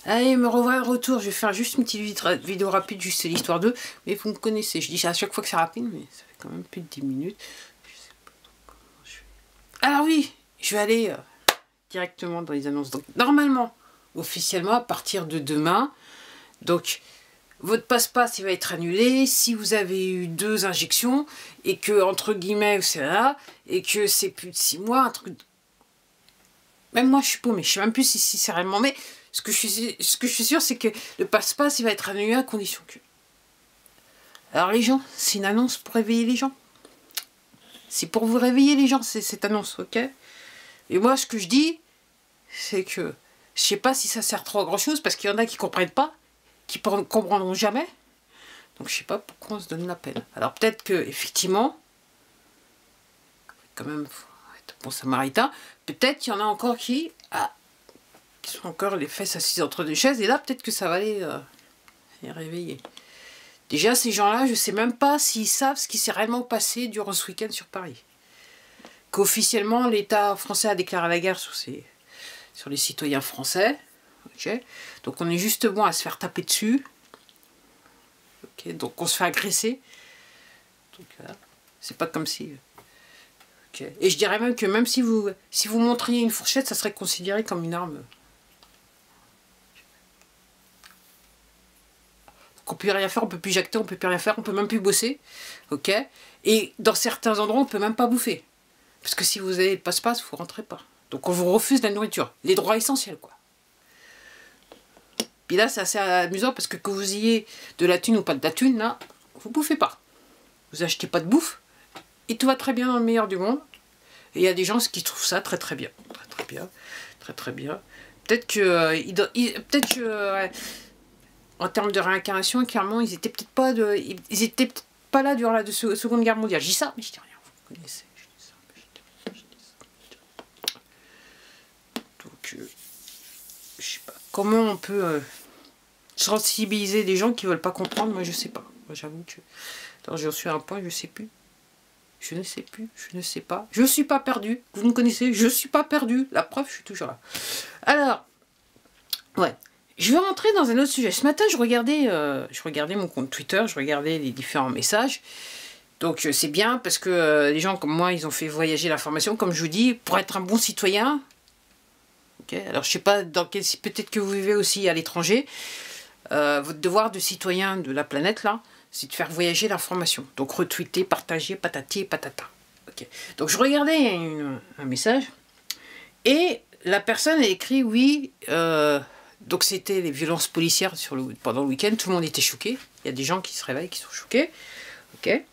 Allez, me revoilà de retour. Je vais faire juste une petite vidéo rapide, juste c'est l'histoire d'eux. Mais vous me connaissez, je dis ça à chaque fois que c'est rapide, mais ça fait quand même plus de 10 minutes. Je sais pas trop comment je fais. Alors oui, je vais aller directement dans les annonces. Donc normalement, officiellement, à partir de demain, donc votre passe-passe il va être annulé si vous avez eu 2 injections et que entre guillemets c'est là et que c'est plus de 6 mois, un truc. Même moi je suis paumée, je sais même plus si c'est réellement. Mais ce que je suis sûr, c'est que le passe-passe il va être annulé à condition que. Alors les gens, c'est une annonce pour réveiller les gens. C'est pour vous réveiller les gens, cette annonce, ok? Et moi ce que je dis, c'est que je sais pas si ça sert trop à grand chose parce qu'il y en a qui comprennent pas, qui comprendront jamais. Donc je sais pas pourquoi on se donne la peine. Alors peut-être que effectivement, quand même, faut être bon samaritain. Peut-être qu'il y en a encore qui sont encore les fesses assises entre deux chaises. Et là peut-être que ça va les réveiller. Déjà ces gens-là, je sais même pas s'ils savent ce qui s'est réellement passé durant ce week-end sur Paris. Qu'officiellement l'État français a déclaré la guerre sur les citoyens français. Okay. Donc on est juste bon à se faire taper dessus. Okay. Donc on se fait agresser. Donc c'est pas comme si. Okay. Et je dirais même que même si vous montriez une fourchette, ça serait considéré comme une arme. Donc on peut rien faire, on peut plus jacter, on peut plus rien faire, on peut même plus bosser. Ok. Et dans certains endroits, on peut même pas bouffer. Parce que si vous avez le passe-passe, vous rentrez pas. Donc on vous refuse la nourriture. Les droits essentiels, quoi. Puis là, c'est assez amusant parce que vous ayez de la thune ou pas de la thune, là, vous bouffez pas. Vous achetez pas de bouffe et tout va très bien dans le meilleur du monde. Et il y a des gens qui trouvent ça très très bien. Très très bien. Très très bien. Peut-être que, en termes de réincarnation, clairement, ils étaient peut-être pas là durant la Seconde Guerre mondiale. Je dis ça, mais je dis rien. Vous connaissez. Je dis ça. Donc, je sais pas. Comment on peut sensibiliser des gens qui veulent pas comprendre? Moi, je sais pas. Moi, j'avoue que... Alors, j'en suis à un point, je sais plus. Je ne sais plus, je ne sais pas. Je suis pas perdu. Vous me connaissez, je suis pas perdu. La preuve, je suis toujours là. Alors, ouais. Je vais rentrer dans un autre sujet. Ce matin, je regardais mon compte Twitter, je regardais les différents messages. Donc, c'est bien parce que les gens comme moi, ils ont fait voyager l'information. Comme je vous dis, pour être un bon citoyen... Okay, alors, je sais pas dans quel... Peut-être que vous vivez aussi à l'étranger. Votre devoir de citoyen de la planète, là, c'est de faire voyager l'information. Donc retweeter, partager, patati et patata. Okay. Donc je regardais un message et la personne a écrit oui. Donc c'était les violences policières pendant le week-end. Tout le monde était choqué. Il y a des gens qui se réveillent, qui sont choqués. Ok. Et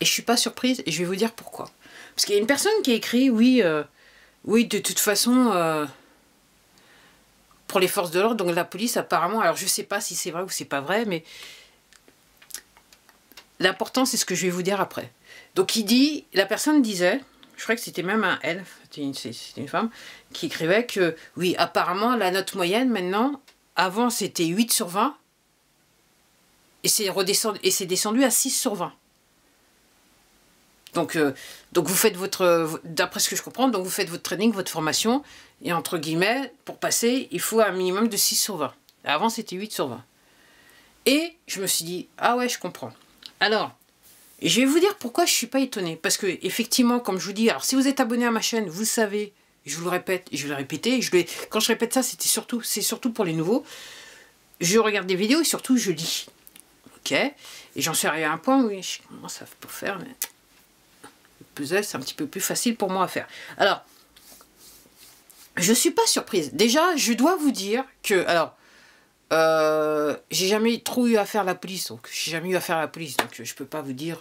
je suis pas surprise et je vais vous dire pourquoi. Parce qu'il y a une personne qui a écrit oui, oui de toute façon. Pour les forces de l'ordre, donc la police apparemment, alors je sais pas si c'est vrai ou c'est pas vrai, mais l'important c'est ce que je vais vous dire après. Donc la personne disait, je crois que c'était même un elle, c'était une femme, qui écrivait que oui, apparemment la note moyenne maintenant, avant c'était 8 sur 20, et c'est descendu à 6 sur 20. Donc vous faites d'après ce que je comprends, donc vous faites votre training, votre formation, et entre guillemets, pour passer, il faut un minimum de 6 sur 20. Avant, c'était 8 sur 20. Et je me suis dit, ah ouais, je comprends. Alors, je vais vous dire pourquoi je ne suis pas étonnée. Parce que, effectivement, comme je vous dis, alors si vous êtes abonné à ma chaîne, vous le savez, je vous le répète, et je vais le répéter, quand je répète ça, c'est surtout pour les nouveaux. Je regarde des vidéos et surtout, je lis. Ok. Et j'en suis arrivé à un point où je commence à faire, mais... puzzle, c'est un petit peu plus facile pour moi à faire. Alors, je suis pas surprise. Déjà, je dois vous dire que, alors, j'ai jamais trop eu affaire à la police, donc je peux pas vous dire,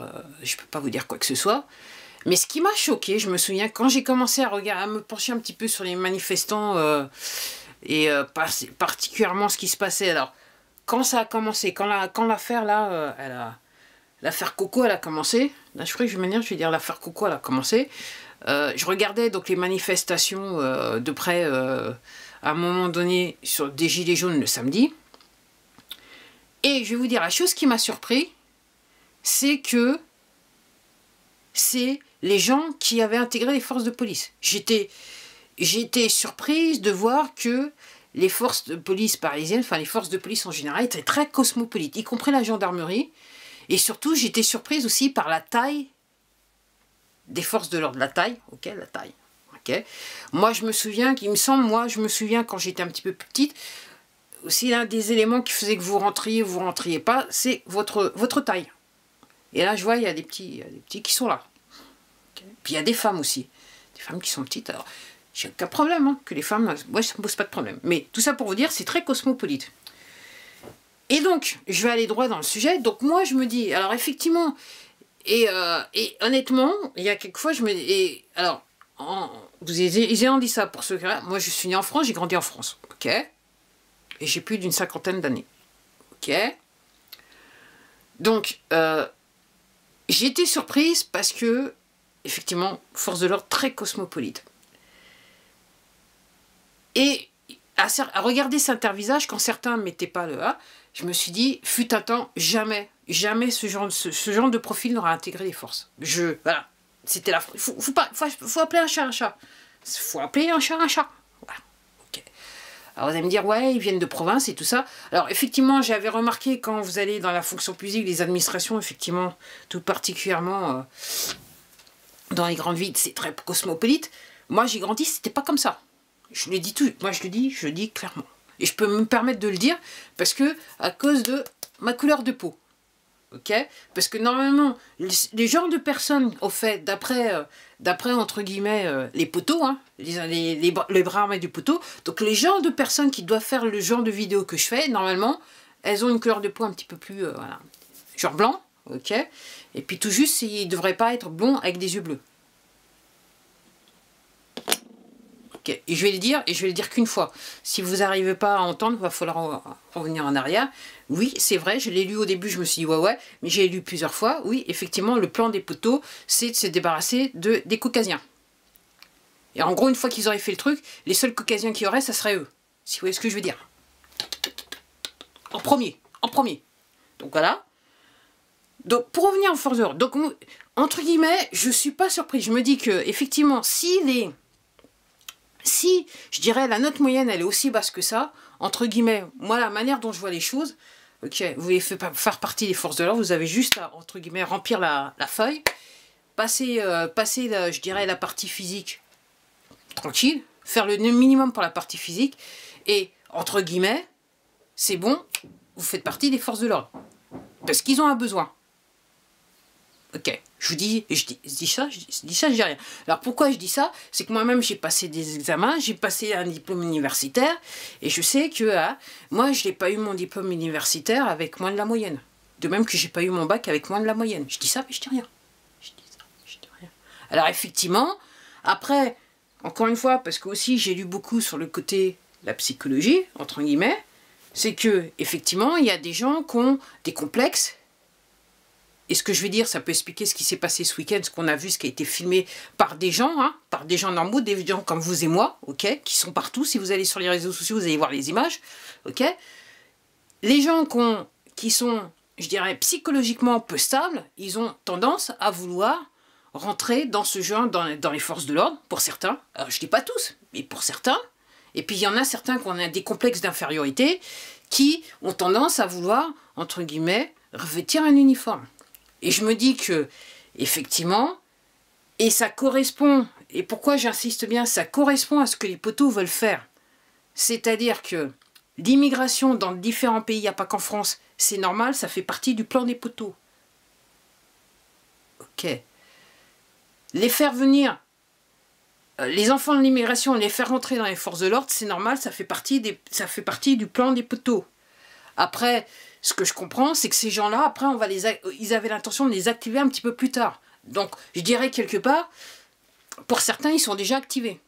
quoi que ce soit. Mais ce qui m'a choqué, je me souviens quand j'ai commencé à me pencher un petit peu sur les manifestants et particulièrement ce qui se passait. Alors, quand ça a commencé, quand l'affaire là, l'affaire Coco, elle a commencé. Là, je crois que je vais dire l'affaire Coco, elle a commencé. Je regardais donc les manifestations de près à un moment donné sur des gilets jaunes le samedi. Et je vais vous dire, la chose qui m'a surpris, c'est que c'est les gens qui avaient intégré les forces de police. J'étais surprise de voir que les forces de police parisiennes, enfin les forces de police en général, étaient très cosmopolites, y compris la gendarmerie. Et surtout, j'étais surprise aussi par la taille des forces de l'ordre. La taille, ok, la taille. Okay. Moi, je me souviens, je me souviens quand j'étais un petit peu plus petite, aussi l'un des éléments qui faisait que vous rentriez pas, c'est votre taille. Et là, je vois, il y a des petits qui sont là. Okay. Puis il y a des femmes aussi. Des femmes qui sont petites. Alors, j'ai aucun problème, hein, que les femmes... Moi, ça ne me pose pas de problème. Mais tout ça pour vous dire, c'est très cosmopolite. Et donc, je vais aller droit dans le sujet. Donc moi, je me dis... Alors, effectivement... Et honnêtement, il y a quelques fois, je me dis... Et, alors, vous ayant dit ça pour ceux qui... Moi, je suis née en France, j'ai grandi en France. Ok. Et j'ai plus d'une 50aine d'années. Ok. Donc, j'ai été surprise parce que, effectivement, force de l'ordre très cosmopolite. Et à regarder cet intervisage, quand certains ne mettaient pas le A, je me suis dit, fut un temps, jamais ce genre de profil n'aura intégré les forces. Voilà. C'était la... Faut appeler un chat un chat. Faut appeler un chat un chat. Voilà. Okay. Alors vous allez me dire, ouais, ils viennent de province et tout ça. Alors effectivement, j'avais remarqué quand vous allez dans la fonction publique, les administrations, effectivement, tout particulièrement dans les grandes villes, c'est très cosmopolite. Moi, j'ai grandi, c'était pas comme ça. Je le dis tout, moi je le dis clairement. Et je peux me permettre de le dire parce que, à cause de ma couleur de peau. Ok, parce que normalement, les genres de personnes, au fait, d'après entre guillemets, les poteaux, hein, les bras armés du poteau, donc les genres de personnes qui doivent faire le genre de vidéo que je fais, normalement, elles ont une couleur de peau un petit peu plus, voilà, genre blanc, ok, et puis tout juste, ils ne devraient pas être blonds avec des yeux bleus. Okay. Et je vais le dire qu'une fois. Si vous n'arrivez pas à entendre, il va falloir revenir en arrière. Oui, c'est vrai, je l'ai lu au début, je me suis dit ouais, mais j'ai lu plusieurs fois. Oui, effectivement, le plan des poteaux, c'est de se débarrasser des caucasiens. Et en gros, une fois qu'ils auraient fait le truc, les seuls caucasiens qu'il y aurait, ça serait eux. Si vous voyez ce que je veux dire. En premier. Donc voilà. Donc pour revenir en force de l'ordre, donc entre guillemets, je suis pas surprise. Je me dis que effectivement, si je dirais la note moyenne elle est aussi basse que ça, entre guillemets, moi la manière dont je vois les choses, ok, vous voulez faire partie des forces de l'ordre, vous avez juste à, entre guillemets, remplir la feuille, passer je dirais la partie physique tranquille, faire le minimum pour la partie physique, et entre guillemets, c'est bon, vous faites partie des forces de l'ordre. Parce qu'ils ont un besoin. Ok, je dis ça, je dis rien. Alors pourquoi je dis ça? C'est que moi-même j'ai passé des examens, j'ai passé un diplôme universitaire, et je sais que moi je n'ai pas eu mon diplôme universitaire avec moins de la moyenne. De même que j'ai pas eu mon bac avec moins de la moyenne. Je dis ça, mais je dis rien. Je dis rien. Alors effectivement, après, encore une fois, parce que aussi j'ai lu beaucoup sur le côté la psychologie, entre guillemets, c'est que effectivement il y a des gens qui ont des complexes. Et ce que je vais dire, ça peut expliquer ce qui s'est passé ce week-end, ce qu'on a vu, ce qui a été filmé par des gens, hein, par des gens normaux, des gens comme vous et moi, ok, qui sont partout. Si vous allez sur les réseaux sociaux, vous allez voir les images, ok. Les gens qui sont, je dirais, psychologiquement peu stables, ils ont tendance à vouloir rentrer dans ce genre, dans les forces de l'ordre, pour certains. Alors, je ne dis pas tous, mais pour certains. Et puis, il y en a certains qui ont des complexes d'infériorité, qui ont tendance à vouloir, entre guillemets, revêtir un uniforme. Et je me dis que, effectivement, et ça correspond, et pourquoi j'insiste bien, ça correspond à ce que les poteaux veulent faire. C'est-à-dire que l'immigration dans différents pays, il n'y a pas qu'en France, c'est normal, ça fait partie du plan des poteaux. Ok. Les faire venir, les enfants de l'immigration, les faire rentrer dans les forces de l'ordre, c'est normal, ça fait partie du plan des poteaux. Après, ce que je comprends, c'est que ces gens-là, après, ils avaient l'intention de les activer un petit peu plus tard. Donc, je dirais quelque part, pour certains, ils sont déjà activés.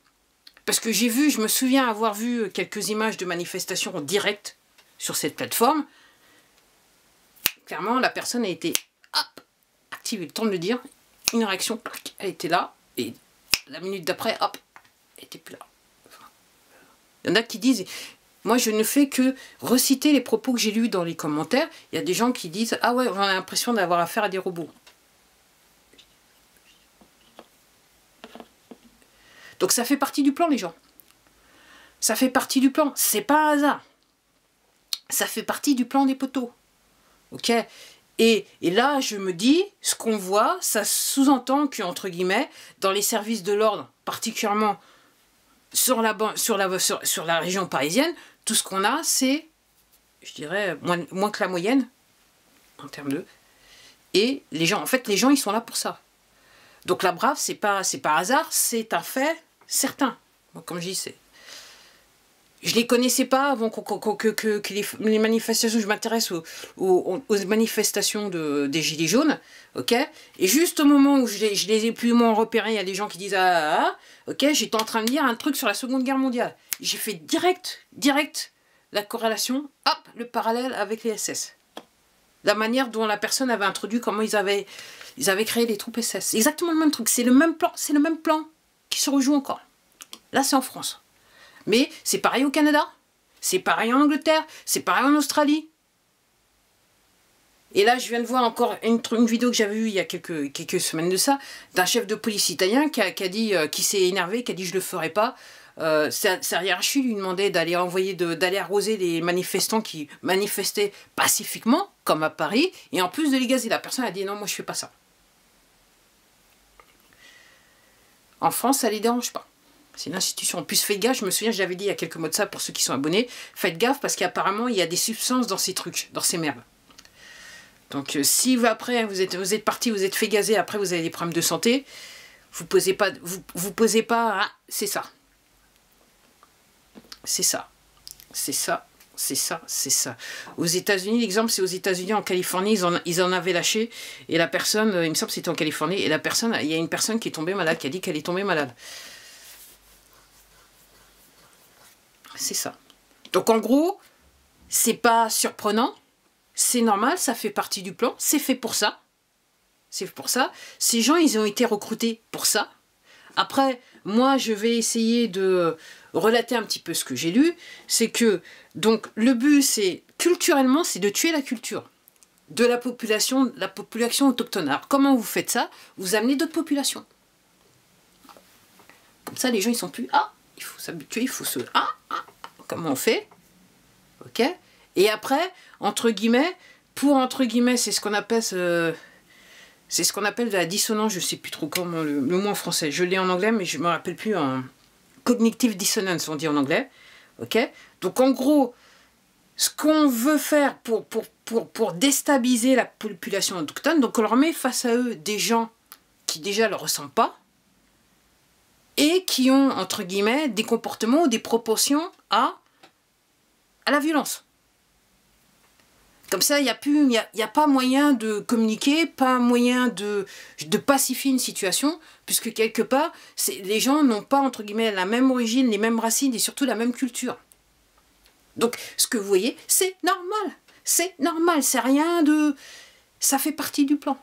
Parce que je me souviens avoir vu quelques images de manifestations en direct sur cette plateforme. Clairement, la personne a été activée. Le temps de le dire, une réaction, elle était là, et la minute d'après, hop, elle n'était plus là. Enfin, il y en a qui disent... Moi, je ne fais que reciter les propos que j'ai lus dans les commentaires. Il y a des gens qui disent « Ah ouais, on a l'impression d'avoir affaire à des robots. » Donc ça fait partie du plan, les gens. Ça fait partie du plan. C'est pas un hasard. Ça fait partie du plan des poteaux. Ok? Et là, je me dis, ce qu'on voit, ça sous-entend qu'entre guillemets, dans les services de l'ordre, particulièrement sur la région parisienne, tout ce qu'on a, c'est, je dirais, moins que la moyenne, en termes de... Et les gens, en fait, les gens, ils sont là pour ça. Donc la brave, c'est pas hasard, c'est un fait certain. Moi, comme je dis, c'est... Je les connaissais pas avant que les manifestations, je m'intéresse aux manifestations des Gilets jaunes, ok? Et juste au moment où je les ai plus ou moins repérés, il y a des gens qui disent ok, j'étais en train de lire un truc sur la Seconde Guerre mondiale. J'ai fait direct la corrélation, hop, le parallèle avec les SS. La manière dont la personne avait introduit, comment ils avaient créé les troupes SS. C'est exactement le même truc, c'est le même plan qui se rejoue encore. Là, c'est en France. Mais c'est pareil au Canada, c'est pareil en Angleterre, c'est pareil en Australie. Et là, je viens de voir encore une vidéo que j'avais vue il y a quelques semaines de ça, d'un chef de police italien qui s'est énervé, qui a dit « je le ferai pas ». Sa hiérarchie lui demandait d'aller arroser les manifestants qui manifestaient pacifiquement, comme à Paris, et en plus de les gazer. La personne a dit « non, moi je fais pas ça ». En France, ça les dérange pas. C'est une institution. En plus, faites gaffe, je me souviens, j'avais dit il y a quelques mois de ça pour ceux qui sont abonnés, faites gaffe parce qu'apparemment, il y a des substances dans ces trucs, dans ces merdes. Donc, si vous, après, vous êtes parti, vous êtes fait gazer, après vous avez des problèmes de santé, vous posez pas, c'est ça. C'est ça. C'est ça. C'est ça, c'est ça. Aux États-Unis, l'exemple, c'est aux États-Unis, en Californie, ils en avaient lâché. Et la personne, il me semble que c'était en Californie, et il y a une personne qui est tombée malade, qui a dit qu'elle est tombée malade. C'est ça. Donc en gros, c'est pas surprenant, c'est normal, ça fait partie du plan, c'est fait pour ça. C'est pour ça. Ces gens, ils ont été recrutés pour ça. Après, moi, je vais essayer de relater un petit peu ce que j'ai lu. C'est que, donc, le but, c'est, culturellement, c'est de tuer la culture de la population autochtone. Alors, comment vous faites ça? Vous amenez d'autres populations. Comme ça, les gens, ils sont plus... il faut s'habituer, il faut se... Comment on fait? Ok? Et après, entre guillemets, c'est ce qu'on appelle... c'est ce qu'on appelle de la dissonance, je sais plus trop comment le mot en français. Je l'ai en anglais, mais je me rappelle plus en... Cognitive dissonance, on dit en anglais. Ok? Donc en gros, ce qu'on veut faire pour déstabiliser la population autochtone, donc on leur met face à eux des gens qui déjà ne leur ressemblent pas, et qui ont, entre guillemets, des comportements ou des proportions à la violence. Comme ça, il n'y a pas moyen de communiquer, pas moyen de pacifier une situation, puisque quelque part, les gens n'ont pas, entre guillemets, la même origine, les mêmes racines et surtout la même culture. Donc, ce que vous voyez, c'est normal. C'est normal, c'est rien de... Ça fait partie du plan.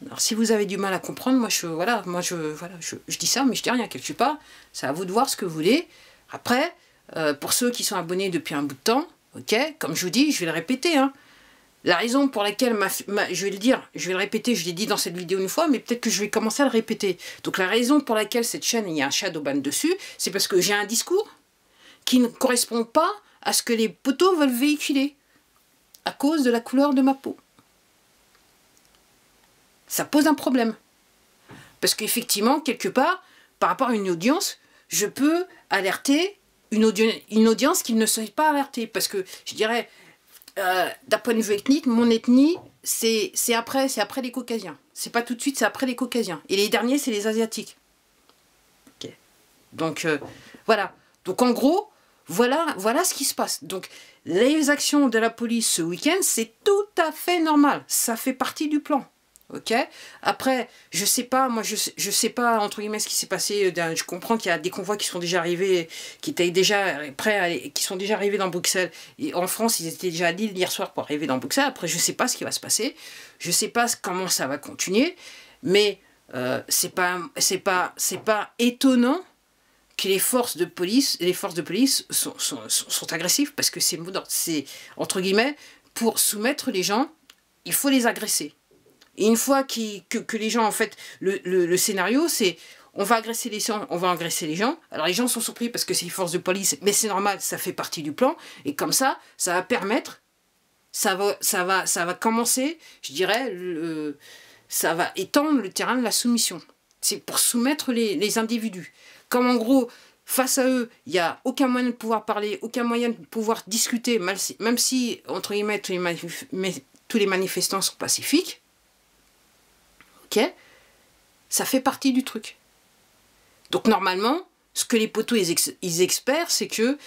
Alors, si vous avez du mal à comprendre, moi, je dis ça, mais je dis rien quelque part. C'est à vous de voir ce que vous voulez. Après, pour ceux qui sont abonnés depuis un bout de temps, ok, comme je vous dis, je vais le répéter, hein. La raison pour laquelle, je vais le dire, je vais le répéter, je l'ai dit dans cette vidéo une fois, mais peut-être que je vais commencer à le répéter. Donc la raison pour laquelle cette chaîne, il y a un shadowban dessus, c'est parce que j'ai un discours qui ne correspond pas à ce que les poteaux veulent véhiculer, à cause de la couleur de ma peau. Ça pose un problème. Parce qu'effectivement, quelque part, par rapport à une audience, je peux alerter une audience qui ne serait pas alertée. Parce que, je dirais, d'un point de vue ethnique, mon ethnie, c'est après les Caucasiens. C'est pas tout de suite, c'est après les Caucasiens. Et les derniers, c'est les Asiatiques. Okay. Donc, voilà. Donc, en gros, voilà ce qui se passe. Donc, les actions de la police ce week-end, c'est tout à fait normal. Ça fait partie du plan. Ok. Après, je sais pas, moi je sais pas entre guillemets ce qui s'est passé. Je comprends qu'il y a des convois qui sont déjà arrivés, qui étaient déjà prêts, qui sont déjà arrivés dans Bruxelles. Et en France, ils étaient déjà à Lille hier soir pour arriver dans Bruxelles. Après, je sais pas ce qui va se passer. Je sais pas comment ça va continuer. Mais c'est pas étonnant que les forces de police sont agressives parce que c'est entre guillemets pour soumettre les gens, il faut les agresser. Et une fois que les gens, en fait, le scénario, c'est on va agresser les gens, on va agresser les gens. Alors les gens sont surpris parce que c'est une force de police, mais c'est normal, ça fait partie du plan. Et comme ça va permettre, ça va commencer, je dirais, ça va étendre le terrain de la soumission. C'est pour soumettre les individus. Comme en gros, face à eux, il n'y a aucun moyen de pouvoir parler, aucun moyen de pouvoir discuter, même si, entre guillemets, tous les manifestants sont pacifiques. Ok ? Ça fait partie du truc. Donc normalement, ce que les poteaux ils espèrent, c'est que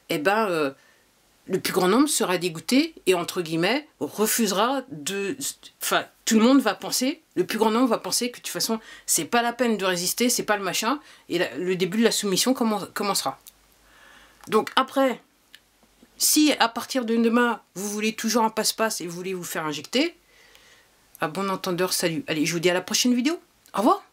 le plus grand nombre sera dégoûté et entre guillemets refusera de... Enfin, tout le monde va penser, le plus grand nombre va penser que de toute façon, c'est pas la peine de résister, c'est pas le machin, et le début de la soumission commencera. Donc après, si à partir de demain, vous voulez toujours un passe-passe et vous voulez vous faire injecter, à bon entendeur, salut. Allez, je vous dis à la prochaine vidéo. Au revoir.